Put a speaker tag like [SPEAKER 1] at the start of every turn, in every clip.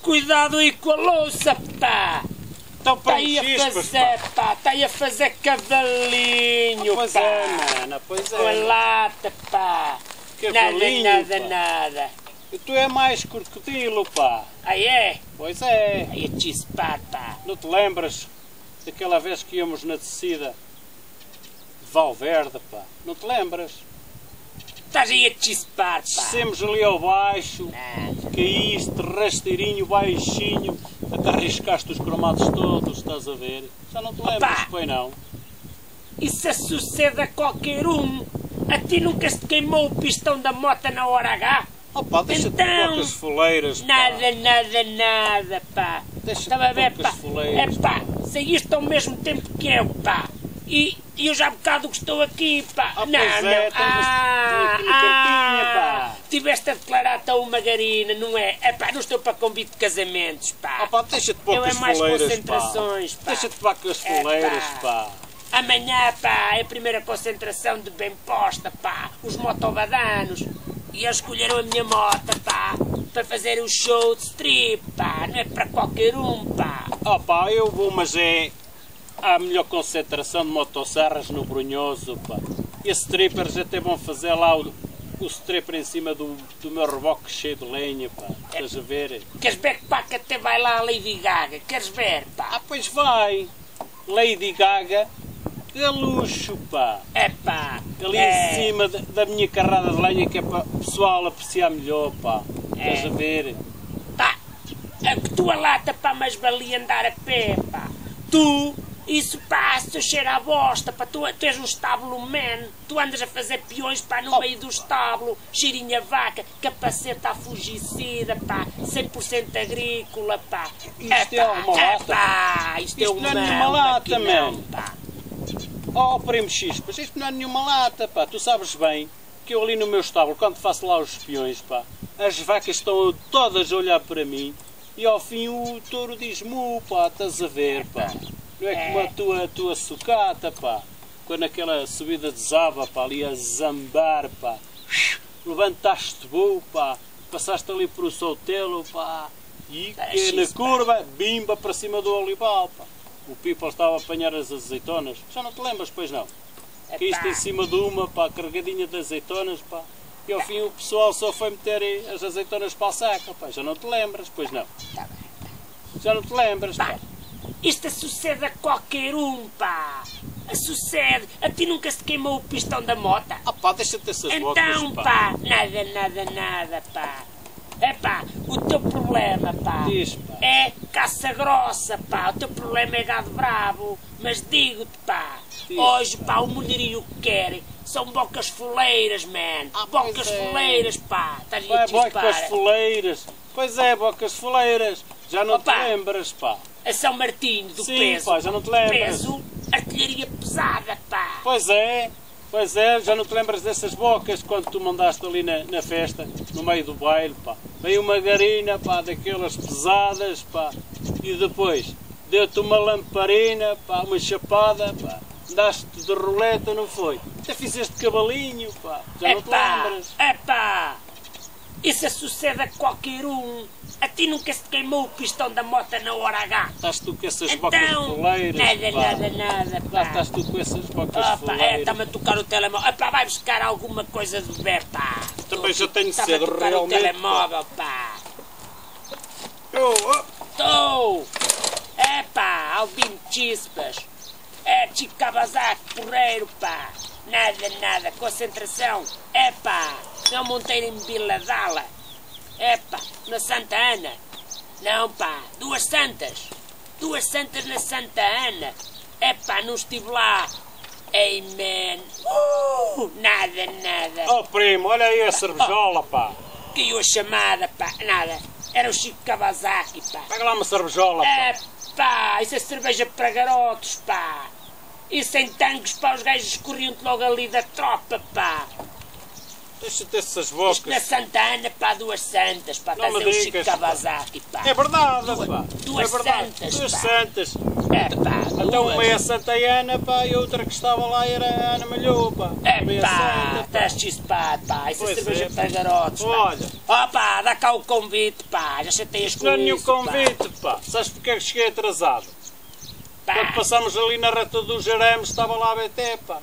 [SPEAKER 1] cuidado aí com a louça, pá!
[SPEAKER 2] Então
[SPEAKER 1] Está aí a fazer, pá! Está aí a fazer cavalinho,
[SPEAKER 2] pois
[SPEAKER 1] pá!
[SPEAKER 2] é, mana, pois é.
[SPEAKER 1] Com a lata, pá!
[SPEAKER 2] Cavalinho,
[SPEAKER 1] nada,
[SPEAKER 2] pá.
[SPEAKER 1] nada!
[SPEAKER 2] E tu é mais crocodilo, pá!
[SPEAKER 1] Aí é?
[SPEAKER 2] Pois é!
[SPEAKER 1] Aí a chispar, pá!
[SPEAKER 2] Não te lembras daquela vez que íamos na descida de Valverde, pá? Não te lembras?
[SPEAKER 1] Estás aí a chispar, pá!
[SPEAKER 2] Descemos ali ao baixo,
[SPEAKER 1] Nada!
[SPEAKER 2] caíste rasteirinho, baixinho, até arriscaste os cromados todos, estás a ver? Já não te lembras,
[SPEAKER 1] Opa!
[SPEAKER 2] pois não?
[SPEAKER 1] Isso sucede a qualquer um! A ti nunca se queimou o pistão da moto na hora H?
[SPEAKER 2] Opa, deixa-te
[SPEAKER 1] Então,
[SPEAKER 2] de poucas foleiras, pá!
[SPEAKER 1] Nada, pá!
[SPEAKER 2] Deixa-te
[SPEAKER 1] Estava a ver,
[SPEAKER 2] poucas
[SPEAKER 1] pá!
[SPEAKER 2] foleiras,
[SPEAKER 1] É pá! Saíste ao mesmo tempo que eu, pá! E eu já há bocado que estou aqui, pá!
[SPEAKER 2] Ah, pois é, aqui na cartinha, pá!
[SPEAKER 1] Tiveste a declarar-te a uma garina, não é? É pá, não estou para convite de casamentos, pá!
[SPEAKER 2] Opa, deixa-te
[SPEAKER 1] Eu é
[SPEAKER 2] poucas
[SPEAKER 1] mais
[SPEAKER 2] foleiras,
[SPEAKER 1] concentrações, pá!
[SPEAKER 2] Deixa-te poucas foleiras, pá!
[SPEAKER 1] Amanhã, pá, é a primeira concentração de bem posta, pá! Os motobadanos! E eles escolheram a minha moto, pá! Para fazer o show de strip, pá! Não é para qualquer um, pá!
[SPEAKER 2] Opa, eu vou, mas é a melhor concentração de motosserras no Brunhoso, pá. E as strippers até vão fazer lá o stripper em cima do meu reboque cheio de lenha, pá. Estás a ver?
[SPEAKER 1] Queres ver, pá, que até vai lá a Lady Gaga? Queres ver, pá?
[SPEAKER 2] Ah, pois vai! Lady Gaga, que luxo, pá!
[SPEAKER 1] É pá!
[SPEAKER 2] Ali em cima da minha carrada de lenha, que é para o pessoal apreciar melhor, pá. Estás a ver?
[SPEAKER 1] Pá! É que tua lata, pá, mas valia andar a pé, pá! Tu! Isso, pá, se cheira a bosta, pá, tu és um estábulo man, tu andas a fazer peões, pá, no meio do estábulo, cheirinha vaca, capacete à fungicida, pá, 100% agrícola, pá.
[SPEAKER 2] Isto é uma lata?
[SPEAKER 1] Pá, isto é
[SPEAKER 2] não é nenhuma lata,
[SPEAKER 1] não,
[SPEAKER 2] man.
[SPEAKER 1] pá.
[SPEAKER 2] Oh, primo Chispas, isto não é nenhuma lata, pá. Tu sabes bem que eu ali no meu estábulo, quando faço lá os peões, pá, as vacas estão todas a olhar para mim e ao fim o touro diz mu, pá, estás a ver, pá. Não é como a tua sucata, pá. Quando aquela subida desaba, pá, ali a zambar, pá. Levantaste voo, pá. Passaste ali por o soltelo, pá. E que na curva, bimba para cima do olival, pá. O people estava a apanhar as azeitonas. Já não te lembras, pois não? Caíste em cima de uma, pá, carregadinha de azeitonas, pá. E ao fim o pessoal só foi meter as azeitonas para a saca, pá. Já não te lembras, pois não? Já não te lembras, pá.
[SPEAKER 1] Isto sucede a qualquer um, pá! Sucede! A ti nunca se queimou o pistão da moto?
[SPEAKER 2] Ah pá, deixa-te essas bocas,
[SPEAKER 1] Então, pá, nada, pá! É pá, o teu problema, pá,
[SPEAKER 2] Diz, pá.
[SPEAKER 1] é caça grossa, pá, o teu problema é gado bravo, mas digo-te, pá,
[SPEAKER 2] Diz,
[SPEAKER 1] hoje, pá, o mulherio que querem são bocas foleiras, man, bocas foleiras, pá, estás aí a
[SPEAKER 2] Vai,
[SPEAKER 1] chispar.
[SPEAKER 2] bocas foleiras. Pois é, bocas foleiras. Já não te lembras, pá.
[SPEAKER 1] A São Martinho do
[SPEAKER 2] Sim,
[SPEAKER 1] peso,
[SPEAKER 2] pá, já não te lembras.
[SPEAKER 1] peso, artilharia pesada, pá.
[SPEAKER 2] Pois é, já não te lembras dessas bocas quando tu mandaste ali na festa, no meio do baile, pá. Veio uma garina, pá, daquelas pesadas, pá. E depois deu-te uma lamparina, pá, uma chapada, pá. Andaste de roleta, não foi? Até fizeste cavalinho, pá. Já não te lembras.
[SPEAKER 1] Epá! Isso sucede a qualquer um. A ti nunca se queimou o pistão da moto na hora H.
[SPEAKER 2] Estás tu com essas bocas
[SPEAKER 1] Então,
[SPEAKER 2] foleiras,
[SPEAKER 1] nada,
[SPEAKER 2] Lá
[SPEAKER 1] pá.
[SPEAKER 2] estás tu com essas bocas
[SPEAKER 1] Opa,
[SPEAKER 2] foleiras.
[SPEAKER 1] está-me a tocar o telemóvel. Epá, vai buscar alguma coisa de beber, pá.
[SPEAKER 2] Também já tenho
[SPEAKER 1] Está-me a
[SPEAKER 2] sede,
[SPEAKER 1] tocar
[SPEAKER 2] realmente,
[SPEAKER 1] o telemóvel, pá.
[SPEAKER 2] Oh,
[SPEAKER 1] Estou! Epá, Albino Chispas. É Chico Kawasaki, porreiro, pá. Nada, concentração. Epá, não Monteiro em Vila Dala. Epá, na Santa Ana. Não, pá, duas santas na Santa Ana. Epá, não estive lá. Ei, man. Nada.
[SPEAKER 2] oh primo, olha aí a cervejola, pá.
[SPEAKER 1] Caiu a chamada, pá. Nada. Era o Chico Kawasaki, pá.
[SPEAKER 2] Pega lá uma cervejola, pá.
[SPEAKER 1] Pá, isso é cerveja para garotos, pá. Isso em tanques, pá, os gajos corriam-te logo ali da tropa, pá.
[SPEAKER 2] Deixa-te essas
[SPEAKER 1] Isto
[SPEAKER 2] bocas.
[SPEAKER 1] na Santa Ana, pá, duas santas, pá.
[SPEAKER 2] Não
[SPEAKER 1] Estás a
[SPEAKER 2] me
[SPEAKER 1] ver o Chico
[SPEAKER 2] digas, pá.
[SPEAKER 1] Kawasaki, pá.
[SPEAKER 2] É verdade, pá.
[SPEAKER 1] Duas
[SPEAKER 2] é verdade.
[SPEAKER 1] santas,
[SPEAKER 2] Duas
[SPEAKER 1] pá.
[SPEAKER 2] santas. Então uma é a Santa Ana, pá, e a outra que estava lá era a Ana Malhou, pá.
[SPEAKER 1] Estás chispado, pá. Isso é
[SPEAKER 2] Pois
[SPEAKER 1] cerveja
[SPEAKER 2] é.
[SPEAKER 1] para garotos, pá.
[SPEAKER 2] Olha.
[SPEAKER 1] Ó pá, dá cá o convite, pá. Já chateias com
[SPEAKER 2] Não é nenhum
[SPEAKER 1] isso, pá.
[SPEAKER 2] convite, pá. Sabes porque é que cheguei atrasado?
[SPEAKER 1] Pá.
[SPEAKER 2] Quando passámos ali na reta do Jaramos, estava lá a BT, pá.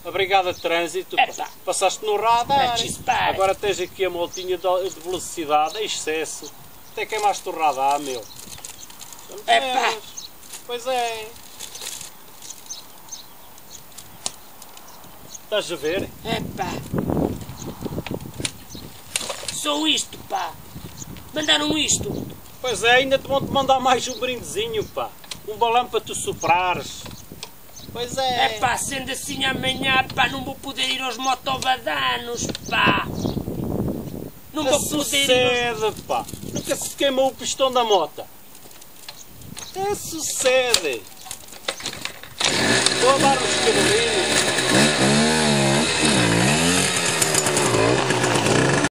[SPEAKER 2] A Brigada de Trânsito,
[SPEAKER 1] Epá.
[SPEAKER 2] passaste no radar.
[SPEAKER 1] É chispar.
[SPEAKER 2] Agora tens aqui a multinha de velocidade, é excesso. Até queimaste o radar, meu.
[SPEAKER 1] Epá.
[SPEAKER 2] Pois é. Estás a ver?
[SPEAKER 1] Epá. Só isto, pá. Mandaram isto.
[SPEAKER 2] Pois é, ainda te vão-te mandar mais um brindezinho, pá. Um balão para tu soprares. Pois é.
[SPEAKER 1] Epá, sendo assim amanhã, pá, não vou poder ir aos motovadanos, pá. Não vou poder ir aos...
[SPEAKER 2] Sucede, pá. Nunca se queimou o pistão da moto. Sucede. Vou dar uns cabelinhos.